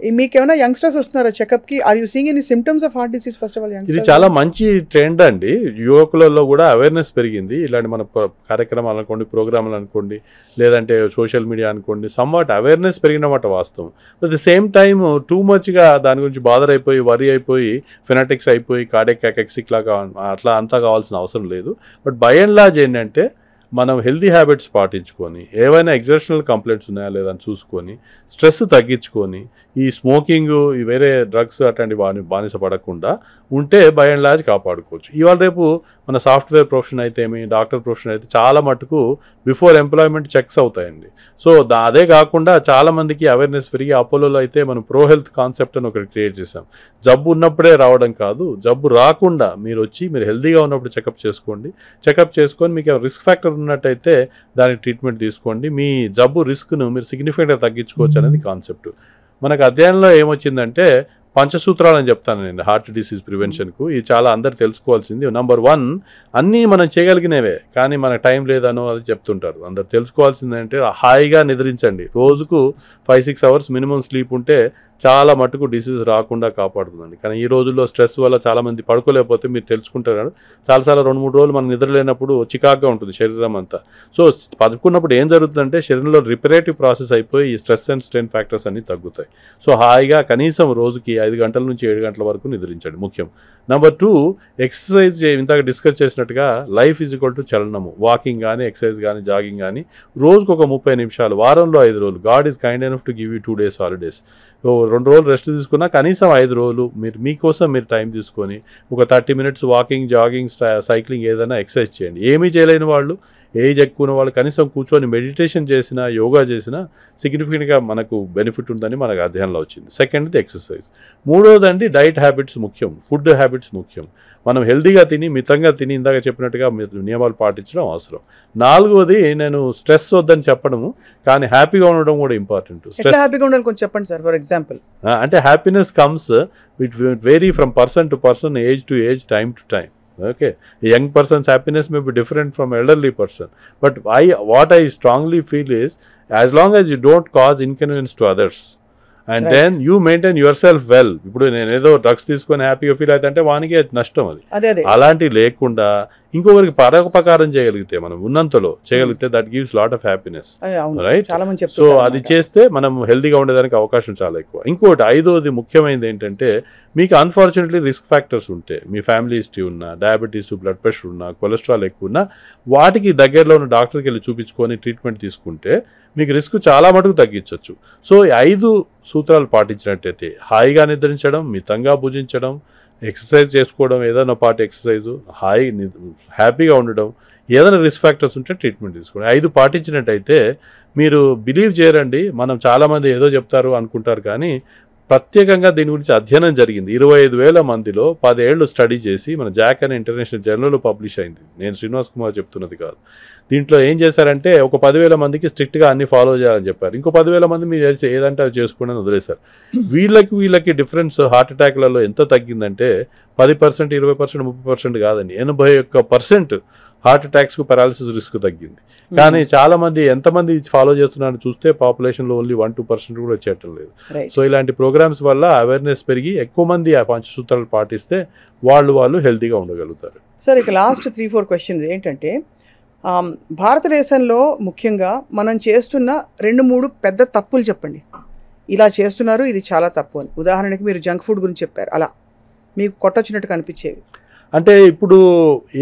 మీకేమైనా యంగ్స్టర్స్ వస్తున్నారా చెకప్కి? Are you seeing any symptoms of heart disease? First of all ఇది చాలా మంచి ట్రెండ్ అండి. యువకులలో కూడా అవేర్నెస్ పెరిగింది. ఇలాంటి మన కార్యక్రమాలు అనుకోండి, ప్రోగ్రాంలు అనుకోండి, లేదంటే సోషల్ మీడియా అనుకోండి, సమ్వాట్ అవేర్నెస్ పెరిగినమాట వాస్తవం. At the same time too మచ్గా దాని గురించి బాదర్ అయిపోయి, వరీ అయిపోయి, ఫెనాటిక్స్ అయిపోయి, కార్డియాక్ అటాక్సిక్ లాగా అట్లా అంతా కావాల్సిన అవసరం లేదు. బట్ బై అండ్ లార్జ్ ఏంటంటే మనం హెల్దీ హ్యాబిట్స్ పాటించుకొని, ఏవైనా ఎగ్జర్షనల్ కంప్లైంట్స్ ఉన్నాయా లేదా అని చూసుకొని, స్ట్రెస్ తగ్గించుకొని, ఈ స్మోకింగ్, ఈ వేరే డ్రగ్స్ అట్లాంటి బానిస పడకుండా ఉంటే బై అండ్ లార్జ్ కాపాడుకోవచ్చు. ఇవాళ రేపు మన సాఫ్ట్వేర్ ప్రొఫెషన్ అయితే ఏమి, డాక్టర్ ప్రొఫెషన్ అయితే చాలా మటుకు బిఫోర్ ఎంప్లాయ్మెంట్ చెక్స్ అవుతాయండి. సో అదే కాకుండా చాలామందికి అవేర్నెస్ పెరిగి అపోలోలో అయితే మనం ప్రో హెల్త్ కాన్సెప్ట్ అని ఒకటి క్రియేట్ చేసాం. జబ్బు ఉన్నప్పుడే రావడం కాదు, జబ్బు రాకుండా మీరు వచ్చి మీరు హెల్తీగా ఉన్నప్పుడు చెకప్ చేసుకోండి. చెకప్ చేసుకొని మీకు రిస్క్ ఫ్యాక్టర్ ఉన్నట్టయితే దానికి ట్రీట్మెంట్ తీసుకోండి. మీ జబ్బు రిస్క్ను మీరు సిగ్నిఫికెంట్గా తగ్గించుకోవచ్చు అనేది కాన్సెప్ట్. మనకు అధ్యయనంలో ఏమొచ్చిందంటే పంచసూత్రాలు అని చెప్తాను నేను హార్ట్ డిసీజ్ ప్రివెన్షన్కు. ఇది చాలా అందరు తెలుసుకోవాల్సింది. నంబర్ 1, అన్నీ మనం చేయగలిగినవే కానీ మనకు టైం లేదనో అది చెప్తుంటారు. అందరు తెలుసుకోవాల్సింది అంటే హాయిగా నిద్రించండి. రోజుకు 5-6 అవర్స్ మినిమం స్లీప్ ఉంటే చాలా మటుకు డిసీజ్ రాకుండా కాపాడుతుందండి. కానీ ఈ రోజుల్లో స్ట్రెస్ వల్ల చాలామంది పడుకోలేకపోతే మీరు తెలుసుకుంటారు చాలాసార్లు 2-3 రోజులు మనం నిద్రలేనప్పుడు చికాగ్గా ఉంటుంది శరీరం అంతా. సో పడుకున్నప్పుడు ఏం జరుగుతుందంటే శరీరంలో రిపరేటివ్ ప్రాసెస్ అయిపోయి ఈ స్ట్రెస్ అండ్ స్ట్రెయిన్ ఫ్యాక్టర్స్ అన్నీ తగ్గుతాయి. సో హాయిగా కనీసం రోజుకి 5 గంటల నుంచి 7 గంటల వరకు నిద్రించండి ముఖ్యం. నెంబర్ 2, ఎక్సర్సైజ్ ఇందాక డిస్కస్ చేసినట్టుగా లైఫ్ ఈజ్ ఈక్వల్ టు చలనము. వాకింగ్ కానీ ఎక్సర్సైజ్ కానీ జాగింగ్ కానీ రోజుకు ఒక 30 నిమిషాలు, వారంలో 5 రోజులు. God is kind enough to give you 2 days holidays. 2 రోజులు రెస్ట్ తీసుకున్నా కనీసం 5 రోజులు మీకోసం మీరు టైం తీసుకొని ఒక 30 minutes వాకింగ్, జాగింగ్, సైక్లింగ్ ఏదైనా ఎక్సర్సైజ్ చేయండి. ఏమీ చేయలేని వాళ్ళు, ఏజ్ ఎక్కువ ఉన్న వాళ్ళు కనీసం కూర్చొని మెడిటేషన్ చేసినా, యోగా చేసినా సిగ్నిఫికెంట్గా మనకు బెనిఫిట్ ఉందని మనకు అధ్యయనంలో వచ్చింది. సెకండ్ది ఎక్సర్సైజ్. మూడోదండి డైట్ హ్యాబిట్స్ ముఖ్యం, ఫుడ్ హ్యాబిట్స్ ముఖ్యం. మనం హెల్తీగా తిని మితంగా తిని ఇందాక చెప్పినట్టుగా నియమాలు పాటించడం అవసరం. 4వది నేను స్ట్రెస్ వద్దని చెప్పడము కానీ హ్యాపీగా ఉండడం కూడా ఇంపార్టెంట్. హ్యాపీగా ఉండాలి కొంచెం చెప్పండి సార్. ఫర్ ఎగ్జాంపుల్ అంటే happiness comes it vary from person to person, age to age, time to time. Okay, a young person's happiness may be different from elderly person, but what I strongly feel is as long as you don't cause inconvenience to others and right. Then you maintain yourself well. ఇప్పుడు నేను ఏదో డ్రగ్స్ తీసుకొని హ్యాపీగా ఫీల్ అవుతుంటే వానికి నష్టం అది. అలాంటివి లేకుండా ఇంకొకరికి పరోపకారం చేయగలిగితే, మనం ఉన్నంతలో చేయగలిగితే that gives lot of happiness, right? So అది చేస్తే మనం హెల్తీగా ఉండడానికి అవకాశం చాలా ఎక్కువ. ఇంకోటి 5వది ముఖ్యమైనది ఏంటంటే మీకు అన్ఫార్చునేట్లీ రిస్క్ ఫ్యాక్టర్స్ ఉంటే, మీ ఫ్యామిలీ హిస్టరీ ఉన్నా, డయాబెటీస్, బ్లడ్ ప్రెషర్ ఉన్నా, కొలెస్ట్రాల్ ఎక్కువ ఉన్నా, వాటికి దగ్గరలో ఉన్న డాక్టర్కి వెళ్ళి చూపించుకొని ట్రీట్మెంట్ తీసుకుంటే మీకు రిస్క్ చాలా మటుకు తగ్గించవచ్చు. సో ఈ 5 సూత్రాలు పాటించినట్టయితే హాయిగా నిద్రించడం, మితంగా భుజించడం, ఎక్సర్సైజ్ చేసుకోవడం, ఏదైనా పాటు ఎక్సర్సైజు, హ్యాపీగా ఉండడం, ఏదైనా రిస్క్ ఫ్యాక్టర్స్ ఉంటే ట్రీట్మెంట్ తీసుకోండి. 5 పాటించినట్టయితే మీరు బిలీవ్ చేయరండి, మనం చాలామంది ఏదో చెప్తారు అనుకుంటారు కానీ ప్రత్యేకంగా దీని గురించి అధ్యయనం జరిగింది. 25,000 మందిలో 10 ఏళ్ళు స్టడీ చేసి మన జాక్ అనే ఇంటర్నేషనల్ జర్నల్లో పబ్లిష్ అయింది. నేను శ్రీనివాస్ కుమార్ చెప్తున్నది కాదు. దీంట్లో ఏం చేశారంటే ఒక 10,000 మందికి స్ట్రిక్ట్గా అన్ని ఫాలో చేయాలని చెప్పారు. ఇంకో 10,000 మంది మీరు ఏదంటే అది చేసుకోండి అని వదిలేశారు. వీళ్ళకి డిఫరెన్స్ హార్ట్ అటాక్లలో ఎంత తగ్గిందంటే 10%, 20%, 30% కాదండి, 81% హార్ట్ అటాక్స్కు పారాలిసిస్ రిస్క్ తగ్గింది. కానీ చాలా మంది ఎంతమంది ఫాలో చేస్తున్నారని చూస్తే పాపులేషన్లో ఓన్లీ 1-2% కూడా వచ్చేయటం లేదు. సో ఇలాంటి ప్రోగ్రామ్స్ వల్ల అవేర్నెస్ పెరిగి ఎక్కువ మంది ఆ పంచసూత్రాలు పాటిస్తే వాళ్ళు హెల్తీగా ఉండగలుగుతారు. సార్ ఇక లాస్ట్ 3-4 క్వశ్చన్స్ ఏంటంటే భారతదేశంలో ముఖ్యంగా మనం చేస్తున్న 2-3 పెద్ద తప్పులు చెప్పండి. ఇలా చేస్తున్నారు, ఇది చాలా తప్పు అని. ఉదాహరణకి మీరు జంక్ ఫుడ్ గురించి చెప్పారు, అలా మీకు కొట్టొచ్చినట్టు కనిపించేవి. అంటే ఇప్పుడు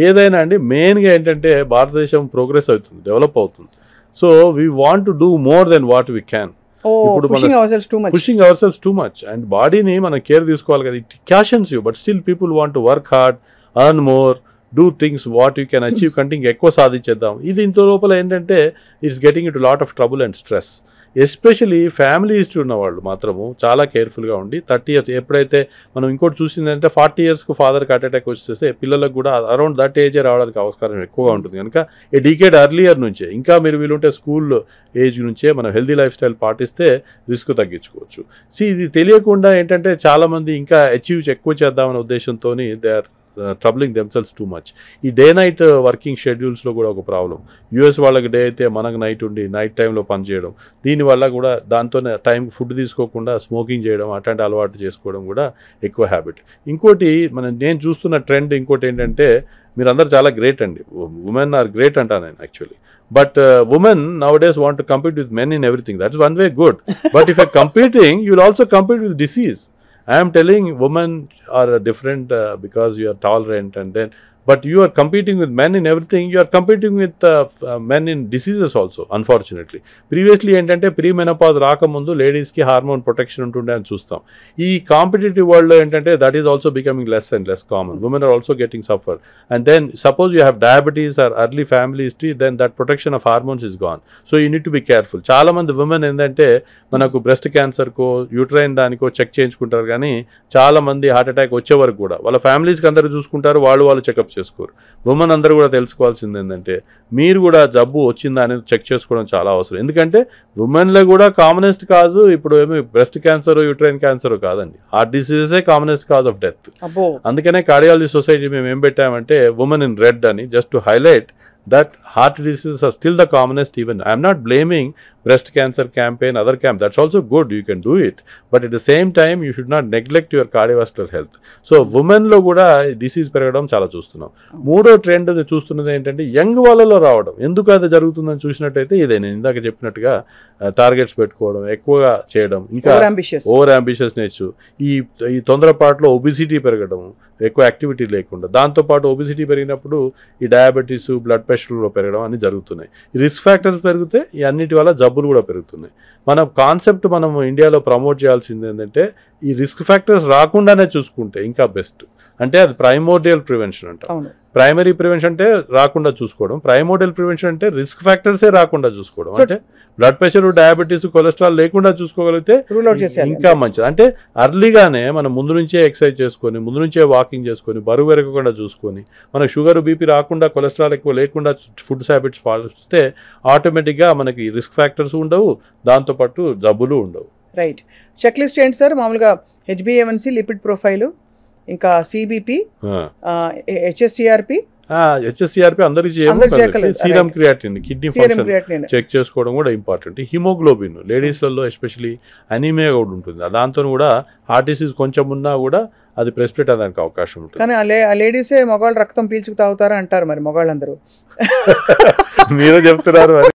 ఏదైనా అండి మెయిన్గా ఏంటంటే భారతదేశం ప్రోగ్రెస్ అవుతుంది, డెవలప్ అవుతుంది. So we want to do more then what we can. ఇప్పుడు pushing our cells too much and బాడీని మనం కేర్ తీసుకోవాలి కదా. It cautions you, but still people want to work hard, earn more, do things what you can achieve కంటే ఎక్కువ సాధించేద్దాం. ఇది ఇంత లోపల ఏంటంటే it's getting it lot of trouble and stress. Especially family history ఉన్న వాళ్ళు మాత్రము చాలా కేర్ఫుల్గా ఉండి 30 years ఎప్పుడైతే మనం ఇంకోటి చూసిందంటే 40 yearsకు ఫాదర్కి హార్ట్ అటాక్ వచ్చేస్తే పిల్లలకు కూడా అరౌండ్ దట్ ఏజే రావడానికి అవకాశం ఎక్కువగా ఉంటుంది. కనుక ఏ డికేడ్ అర్లియర్ నుంచే ఇంకా మీరు వీలుంటే స్కూల్ ఏజ్ నుంచే మనం హెల్దీ లైఫ్ స్టైల్ పాటిస్తే రిస్క్ తగ్గించుకోవచ్చు. ఇది తెలియకుండా ఏంటంటే చాలామంది ఇంకా అచీవ్ ఎక్కువ చేద్దామనే ఉద్దేశంతో they are troubling themselves too much. ఈ డే నైట్ వర్కింగ్ షెడ్యూల్స్లో కూడా ఒక ప్రాబ్లం. యూఎస్ వాళ్ళకి డే అయితే మనకు నైట్ ఉండి నైట్ టైంలో పనిచేయడం, దీనివల్ల కూడా దాంతోనే టైం ఫుడ్ తీసుకోకుండా స్మోకింగ్ చేయడం, అట్లాంటి అలవాటు చేసుకోవడం కూడా ఎక్కువ హ్యాబిట్. ఇంకోటి నేను చూస్తున్న ట్రెండ్ ఇంకోటి ఏంటంటే మీరందరూ చాలా గ్రేట్ అండి, ఉమెన్ ఆర్ గ్రేట్ అంటాను నేను actually. But women nowadays want to compete with men in everything. That's one way good. But if you're competing, you'll also compete with disease. I am telling women are different because you are tolerant and then, but you are competing with men in everything, you are competing with men in diseases also unfortunately. Previously ఏంటంటే ప్రీ మెనోపాజ్ రాకముందు లేడీస్కి హార్మోన్ ప్రొటెక్షన్ ఉంటుండే అని చూస్తాం. ఈ కాంపిటేటివ్ వరల్డ్లో ఏంటంటే that is also becoming less and less common. Women are also getting suffer. And then suppose you have diabetes or early family history, then that protection of hormones is gone. So you need to be careful. చాలా మంది ఉమెన్ ఏంటంటే మనకు బ్రెస్ట్ క్యాన్సర్కో యూట్రైన్ దానికో చెక్ చేయించుకుంటారు, కానీ చాలా మంది హార్ట్ అటాక్ వచ్చే వరకు కూడా వాళ్ళ ఫ్యామిలీస్కి అందరూ చూసుకుంటారు, వాళ్ళు చెకప్ చేసుకోరు. ఉమెన్ అందరూ కూడా తెలుసుకోవాల్సింది ఏంటంటే మీరు కూడా జబ్బు వచ్చిందా అనేది చెక్ చేసుకోవడం చాలా అవసరం. ఎందుకంటే ఉమెన్లో కూడా కామనెస్ట్ కాజు ఇప్పుడు ఏమి బ్రెస్ట్ క్యాన్సర్ యూట్రైన్ క్యాన్సర్ కాదండి, హార్ట్ డిసీజెసే కామనెస్ట్ కాజ్ ఆఫ్ డెత్. అందుకనే కార్డియాలజీ సొసైటీ మేము ఏం పెట్టామంటే ఉమెన్ ఇన్ రెడ్ అని, just to highlight that heart diseases are still the commonest. Even I am not blaming breast cancer campaign, other camp, that's also good, you can do it, but at the same time you should not neglect your cardiovascular health. So women lo kuda disease పెరగడం చాలా చూస్తున్నాం. మూడో ట్రెండ్ చూస్తున్నది ఏంటంటే యంగ్ వాళ్ళలో రావడం. ఎందుకు అది జరుగుతుందని చూసినట్టయితే ఇదే నేను ఇందాక చెప్పినట్టుగా టార్గెట్స్ పెట్టుకోవడం, ఎక్కువగా చేయడం, ఇంకా ఓవర్ అంబిషియస్నెస్, ఈ తొందరపాటులో ఒబిసిటీ పెరగడం, ఎక్కువ యాక్టివిటీ లేకుండా, దాంతోపాటు ఒబిసిటీ పెరిగినప్పుడు ఈ డయాబెటీస్, బ్లడ్ ప్రెషర్ పెరగడం అన్ని జరుగుతున్నాయి. రిస్క్ ఫ్యాక్టర్స్ పెరిగితే ఈ అన్నిటి వల్ల జబ్బులు కూడా పెరుగుతున్నాయి. మన కాన్సెప్ట్ మనం ఇండియాలో ప్రమోట్ చేయాల్సింది ఏంటంటే ఈ రిస్క్ ఫ్యాక్టర్స్ రాకుండానే చూసుకుంటే ఇంకా బెస్ట్. అంటే అది ప్రైమోర్డియల్ ప్రివెన్షన్ అంటాం. ప్రైమరీ ప్రివెన్షన్ అంటే రాకుండా చూసుకోవడం, ప్రైమోర్డియల్ ప్రివెన్షన్ అంటే రిస్క్ ఫ్యాక్టర్సే రాకుండా చూసుకోవడం. అంటే బ్లడ్ ప్రెషర్, డయాబెటీస్, కొలెస్ట్రాల్ లేకుండా చూసుకోగలిగితే ఇంకా మంచిది. అంటే అర్లీగానే మనం ముందు నుంచే ఎక్సర్సైజ్ చేసుకొని, ముందు నుంచే వాకింగ్ చేసుకొని, బరువు పెరగకుండా చూసుకొని, మనకు షుగర్, బీపీ రాకుండా, కొలెస్ట్రాల్ ఎక్కువ లేకుండా ఫుడ్ హ్యాబిట్స్ పాటిస్తే ఆటోమేటిక్గా మనకి రిస్క్ ఫ్యాక్టర్స్ ఉండవు, దాంతోపాటు జబ్బులు ఉండవు. రైట్. చెక్ లిస్ట్ ఏంటి సార్? మామూలుగా HbA1c, లిపిడ్ ప్రొఫైలు, ఇంకా CBP, HSCRP అందరికి serum creatinine, kidney function check చేసుకోవడం కూడా ఇంపార్టెంట్. హిమోగ్లోబిన్ లేడీస్లలో ఎస్పెషలీ అనీమియా కూడా ఉంటుంది, దాంతో కూడా హార్ట్ డిసీజ్ కొంచెం ఉన్నా కూడా అది ప్రెసిపిటేట్ అవ్వడానికి అవకాశం ఉంటుంది. కానీ ఆ లేడీసే మగవాళ్ళు రక్తం పీల్చుకు తాగుతారా అంటారు, మరి మగవాళ్ళందరూ మీరే చెప్తున్నారు మరి.